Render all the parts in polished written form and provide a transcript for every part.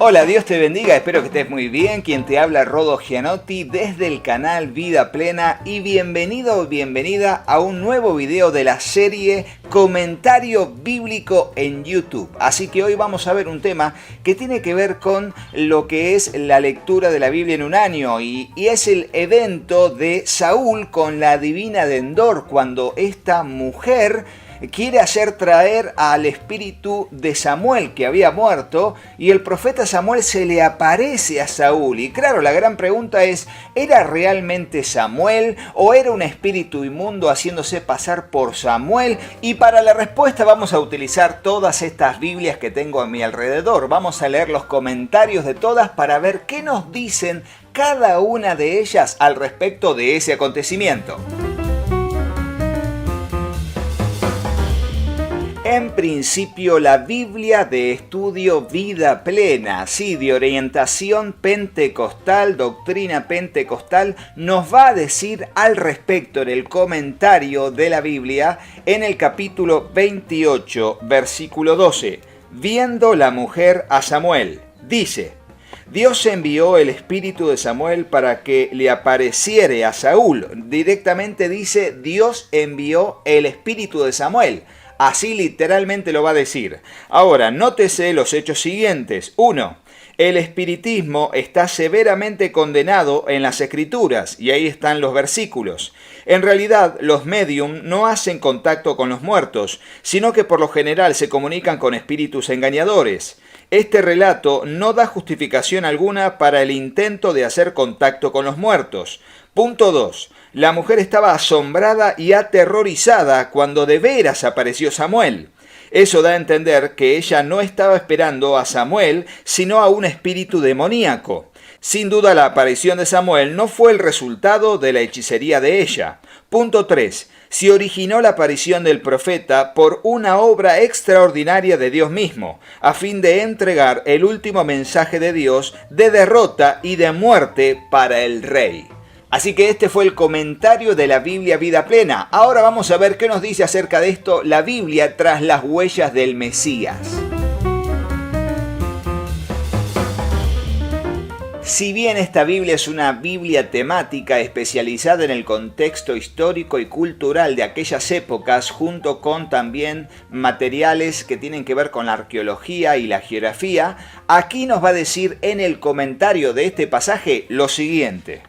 Hola, Dios te bendiga, espero que estés muy bien. Quien te habla, Rodo Gianotti, desde el canal Vida Plena, y bienvenido o bienvenida a un nuevo video de la serie Comentario Bíblico en YouTube. Así que hoy vamos a ver un tema que tiene que ver con lo que es la lectura de la Biblia en un año, y es el evento de Saúl con la divina de Endor, cuando esta mujer quiere hacer traer al espíritu de Samuel, que había muerto, y el profeta Samuel se le aparece a Saúl. Y claro, la gran pregunta es, ¿era realmente Samuel o era un espíritu inmundo haciéndose pasar por Samuel? Y para la respuesta vamos a utilizar todas estas Biblias que tengo a mi alrededor. Vamos a leer los comentarios de todas para ver qué nos dicen cada una de ellas al respecto de ese acontecimiento. En principio, la Biblia de Estudio Vida Plena, sí, de orientación pentecostal, doctrina pentecostal, nos va a decir al respecto en el comentario de la Biblia, en el capítulo 28, versículo 12, viendo la mujer a Samuel, dice: Dios envió el espíritu de Samuel para que le apareciere a Saúl. Directamente dice, Dios envió el espíritu de Samuel. Así literalmente lo va a decir. Ahora, nótese los hechos siguientes. 1. El espiritismo está severamente condenado en las Escrituras, y ahí están los versículos. En realidad, los médium no hacen contacto con los muertos, sino que por lo general se comunican con espíritus engañadores. Este relato no da justificación alguna para el intento de hacer contacto con los muertos. Punto 2. La mujer estaba asombrada y aterrorizada cuando de veras apareció Samuel. Eso da a entender que ella no estaba esperando a Samuel, sino a un espíritu demoníaco. Sin duda, la aparición de Samuel no fue el resultado de la hechicería de ella. Punto 3. Se originó la aparición del profeta por una obra extraordinaria de Dios mismo, a fin de entregar el último mensaje de Dios de derrota y de muerte para el rey. Así que este fue el comentario de la Biblia Vida Plena. Ahora vamos a ver qué nos dice acerca de esto la Biblia tras las huellas del Mesías. Si bien esta Biblia es una Biblia temática especializada en el contexto histórico y cultural de aquellas épocas, junto con también materiales que tienen que ver con la arqueología y la geografía, aquí nos va a decir en el comentario de este pasaje lo siguiente: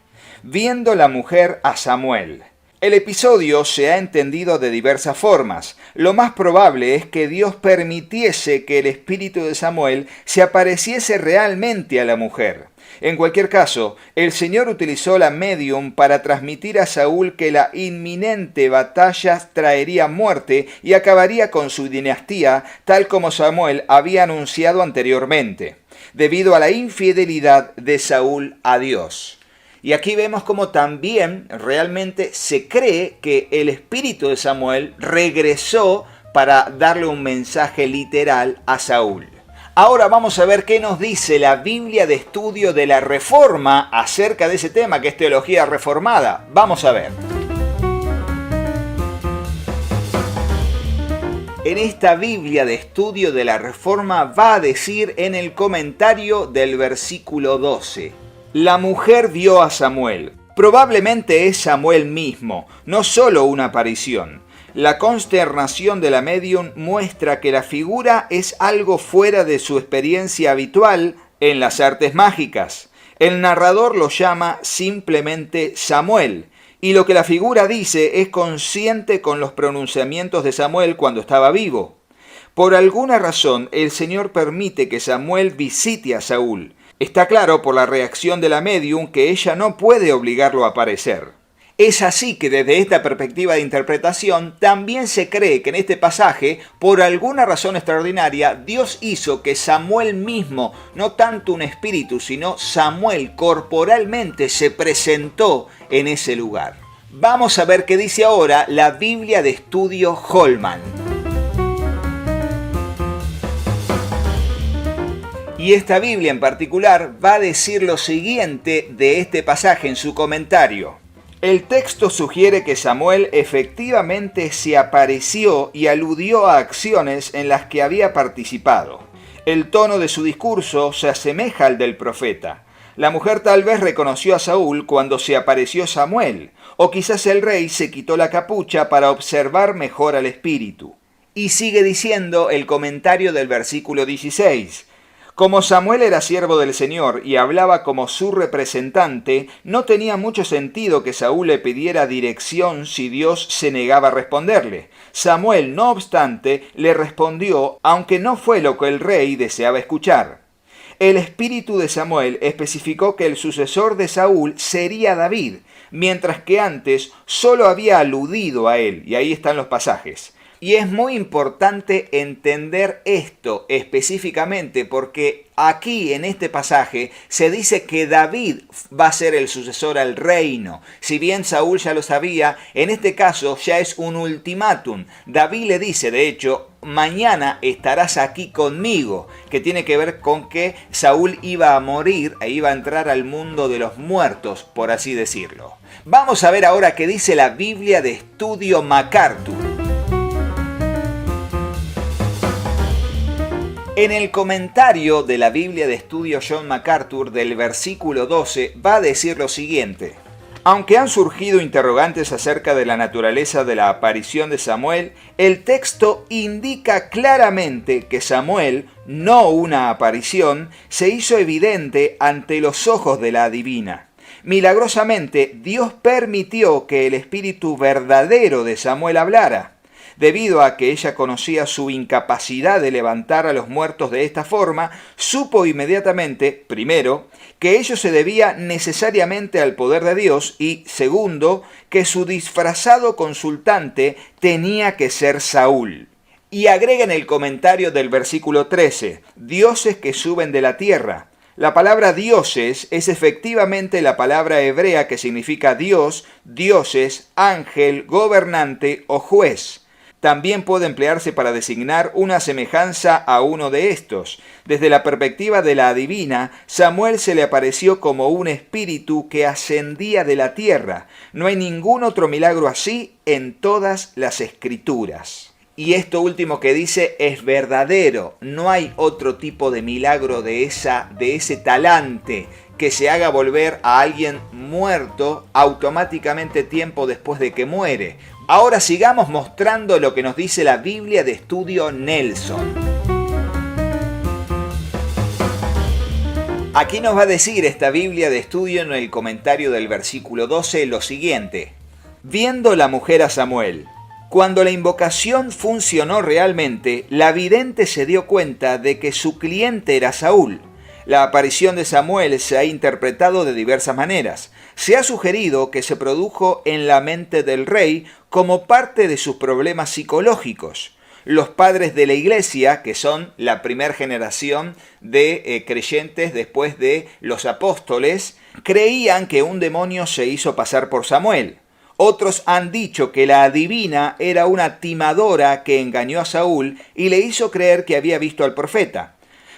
viendo la mujer a Samuel. El episodio se ha entendido de diversas formas. Lo más probable es que Dios permitiese que el espíritu de Samuel se apareciese realmente a la mujer. En cualquier caso, el Señor utilizó la medium para transmitir a Saúl que la inminente batalla traería muerte y acabaría con su dinastía, tal como Samuel había anunciado anteriormente, debido a la infidelidad de Saúl a Dios. Y aquí vemos cómo también realmente se cree que el espíritu de Samuel regresó para darle un mensaje literal a Saúl. Ahora vamos a ver qué nos dice la Biblia de Estudio de la Reforma acerca de ese tema, que es teología reformada. Vamos a ver. En esta Biblia de Estudio de la Reforma va a decir en el comentario del versículo 12: la mujer vio a Samuel. Probablemente es Samuel mismo, no solo una aparición. La consternación de la medium muestra que la figura es algo fuera de su experiencia habitual en las artes mágicas. El narrador lo llama simplemente Samuel, y lo que la figura dice es consciente con los pronunciamientos de Samuel cuando estaba vivo. Por alguna razón, el Señor permite que Samuel visite a Saúl. Está claro por la reacción de la medium que ella no puede obligarlo a aparecer. Es así que desde esta perspectiva de interpretación también se cree que en este pasaje, por alguna razón extraordinaria, Dios hizo que Samuel mismo, no tanto un espíritu, sino Samuel corporalmente se presentó en ese lugar. Vamos a ver qué dice ahora la Biblia de Estudio Holman. Y esta Biblia en particular va a decir lo siguiente de este pasaje en su comentario. El texto sugiere que Samuel efectivamente se apareció y aludió a acciones en las que había participado. El tono de su discurso se asemeja al del profeta. La mujer tal vez reconoció a Saúl cuando se apareció Samuel, o quizás el rey se quitó la capucha para observar mejor al espíritu. Y sigue diciendo el comentario del versículo 16. Como Samuel era siervo del Señor y hablaba como su representante, no tenía mucho sentido que Saúl le pidiera dirección si Dios se negaba a responderle. Samuel, no obstante, le respondió, aunque no fue lo que el rey deseaba escuchar. El espíritu de Samuel especificó que el sucesor de Saúl sería David, mientras que antes solo había aludido a él, y ahí están los pasajes. Y es muy importante entender esto específicamente porque aquí en este pasaje se dice que David va a ser el sucesor al reino. Si bien Saúl ya lo sabía, en este caso ya es un ultimátum. David le dice, de hecho, mañana estarás aquí conmigo, que tiene que ver con que Saúl iba a morir e iba a entrar al mundo de los muertos, por así decirlo. Vamos a ver ahora qué dice la Biblia de Estudio MacArthur. En el comentario de la Biblia de Estudio John MacArthur del versículo 12 va a decir lo siguiente. Aunque han surgido interrogantes acerca de la naturaleza de la aparición de Samuel, el texto indica claramente que Samuel, no una aparición, se hizo evidente ante los ojos de la adivina. Milagrosamente, Dios permitió que el espíritu verdadero de Samuel hablara. Debido a que ella conocía su incapacidad de levantar a los muertos de esta forma, supo inmediatamente, primero, que ello se debía necesariamente al poder de Dios y, segundo, que su disfrazado consultante tenía que ser Saúl. Y agrega en el comentario del versículo 13, dioses que suben de la tierra. La palabra dioses es efectivamente la palabra hebrea que significa Dios, dioses, ángel, gobernante o juez. También puede emplearse para designar una semejanza a uno de estos. Desde la perspectiva de la adivina, Samuel se le apareció como un espíritu que ascendía de la tierra. No hay ningún otro milagro así en todas las escrituras. Y esto último que dice es verdadero. No hay otro tipo de milagro de ese talante que se haga volver a alguien muerto automáticamente tiempo después de que muere. Ahora sigamos mostrando lo que nos dice la Biblia de Estudio Nelson. Aquí nos va a decir esta Biblia de Estudio en el comentario del versículo 12 lo siguiente. Viendo la mujer a Samuel. Cuando la invocación funcionó realmente, la vidente se dio cuenta de que su cliente era Saúl. La aparición de Samuel se ha interpretado de diversas maneras. Se ha sugerido que se produjo en la mente del rey como parte de sus problemas psicológicos. Los padres de la iglesia, que son la primera generación de creyentes después de los apóstoles, creían que un demonio se hizo pasar por Samuel. Otros han dicho que la adivina era una timadora que engañó a Saúl y le hizo creer que había visto al profeta.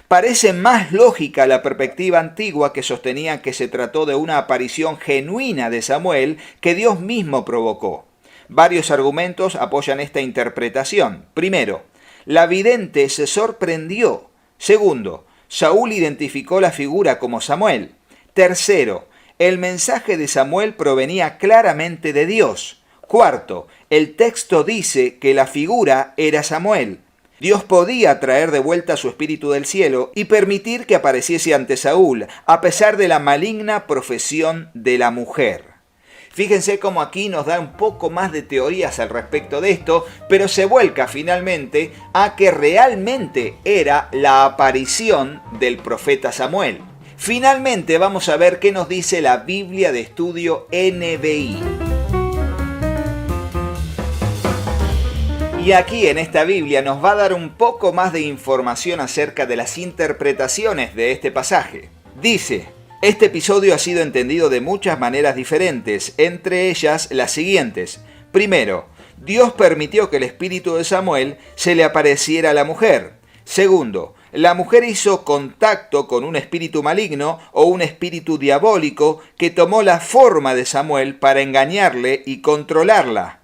Parece más lógica la perspectiva antigua que sostenía que se trató de una aparición genuina de Samuel que Dios mismo provocó. Varios argumentos apoyan esta interpretación. Primero, la vidente se sorprendió. Segundo, Saúl identificó la figura como Samuel. Tercero, el mensaje de Samuel provenía claramente de Dios. Cuarto, el texto dice que la figura era Samuel. Dios podía traer de vuelta su espíritu del cielo y permitir que apareciese ante Saúl, a pesar de la maligna profesión de la mujer. Fíjense cómo aquí nos da un poco más de teorías al respecto de esto, pero se vuelca finalmente a que realmente era la aparición del profeta Samuel. Finalmente vamos a ver qué nos dice la Biblia de Estudio NBI. Y aquí en esta Biblia nos va a dar un poco más de información acerca de las interpretaciones de este pasaje. Dice, este episodio ha sido entendido de muchas maneras diferentes, entre ellas las siguientes. Primero, Dios permitió que el espíritu de Samuel se le apareciera a la mujer. Segundo, la mujer hizo contacto con un espíritu maligno o un espíritu diabólico que tomó la forma de Samuel para engañarle y controlarla.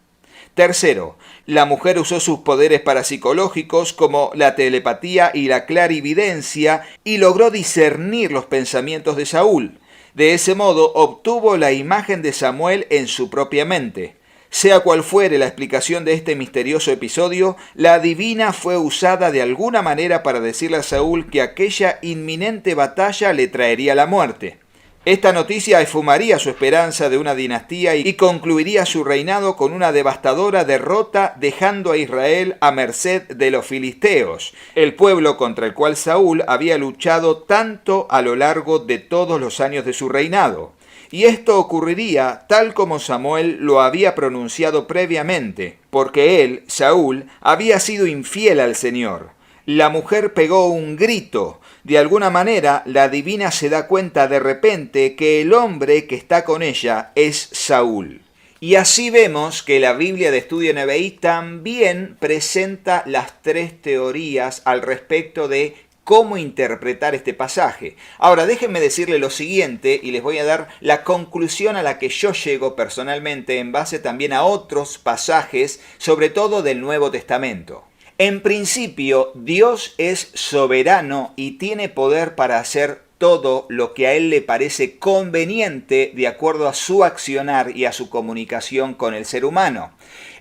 Tercero, la mujer usó sus poderes parapsicológicos como la telepatía y la clarividencia y logró discernir los pensamientos de Saúl. De ese modo obtuvo la imagen de Samuel en su propia mente. Sea cual fuere la explicación de este misterioso episodio, la adivina fue usada de alguna manera para decirle a Saúl que aquella inminente batalla le traería la muerte. Esta noticia esfumaría su esperanza de una dinastía y concluiría su reinado con una devastadora derrota, dejando a Israel a merced de los filisteos, el pueblo contra el cual Saúl había luchado tanto a lo largo de todos los años de su reinado. Y esto ocurriría tal como Samuel lo había pronunciado previamente, porque él, Saúl, había sido infiel al Señor. La mujer pegó un grito. De alguna manera, la adivina se da cuenta de repente que el hombre que está con ella es Saúl. Y así vemos que la Biblia de Estudio NBI también presenta las tres teorías al respecto de cómo interpretar este pasaje. Ahora, déjenme decirle lo siguiente y les voy a dar la conclusión a la que yo llego personalmente en base también a otros pasajes, sobre todo del Nuevo Testamento. En principio, Dios es soberano y tiene poder para hacer todo lo que a Él le parece conveniente de acuerdo a su accionar y a su comunicación con el ser humano.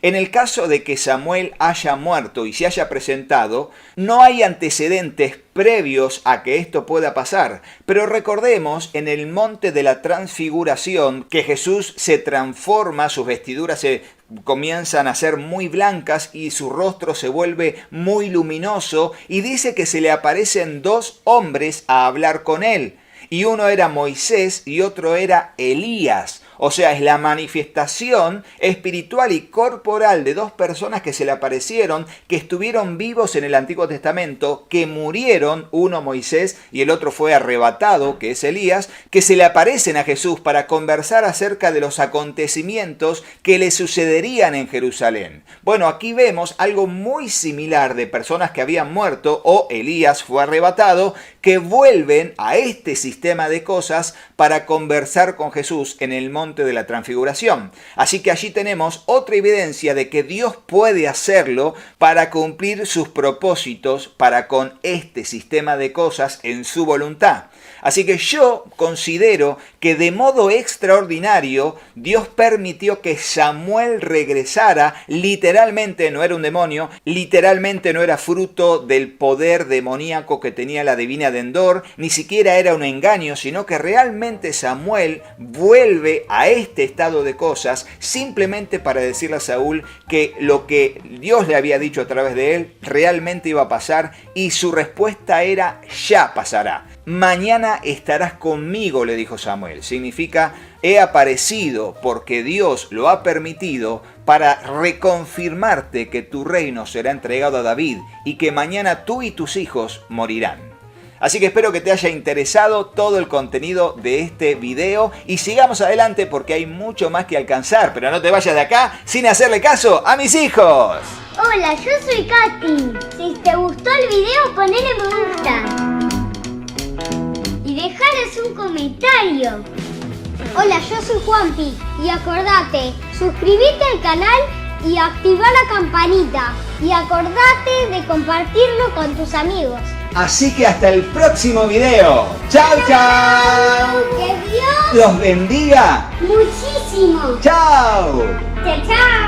En el caso de que Samuel haya muerto y se haya presentado, no hay antecedentes previos a que esto pueda pasar. Pero recordemos en el monte de la transfiguración que Jesús se transforma, sus vestiduras se comienzan a ser muy blancas y su rostro se vuelve muy luminoso y dice que se le aparecen dos hombres a hablar con él. Y uno era Moisés y otro era Elías. O sea, es la manifestación espiritual y corporal de dos personas que se le aparecieron, que estuvieron vivos en el Antiguo Testamento, que murieron, uno Moisés y el otro fue arrebatado, que es Elías, que se le aparecen a Jesús para conversar acerca de los acontecimientos que le sucederían en Jerusalén. Bueno, aquí vemos algo muy similar de personas que habían muerto o Elías fue arrebatado, que vuelven a este sistema de cosas para conversar con Jesús en el monte de la transfiguración. Así que allí tenemos otra evidencia de que Dios puede hacerlo para cumplir sus propósitos para con este sistema de cosas en su voluntad. Así que yo considero que de modo extraordinario Dios permitió que Samuel regresara. Literalmente no era un demonio, literalmente no era fruto del poder demoníaco que tenía la divina de Endor, ni siquiera era un engaño, sino que realmente Samuel vuelve a este estado de cosas simplemente para decirle a Saúl que lo que Dios le había dicho a través de él realmente iba a pasar y su respuesta era ya pasará. Mañana estarás conmigo, le dijo Samuel. Significa, he aparecido porque Dios lo ha permitido para reconfirmarte que tu reino será entregado a David y que mañana tú y tus hijos morirán. Así que espero que te haya interesado todo el contenido de este video y sigamos adelante porque hay mucho más que alcanzar. Pero no te vayas de acá sin hacerle caso a mis hijos. Hola, yo soy Katy. Si te gustó el video, ponele me gusta. Y dejales un comentario. Hola, yo soy Juanpi. Y acordate, suscríbete al canal y activa la campanita. Y acordate de compartirlo con tus amigos. Así que hasta el próximo video. ¡Chao, chao! ¡Que Dios los bendiga muchísimo! ¡Chao! ¡Chao, chao!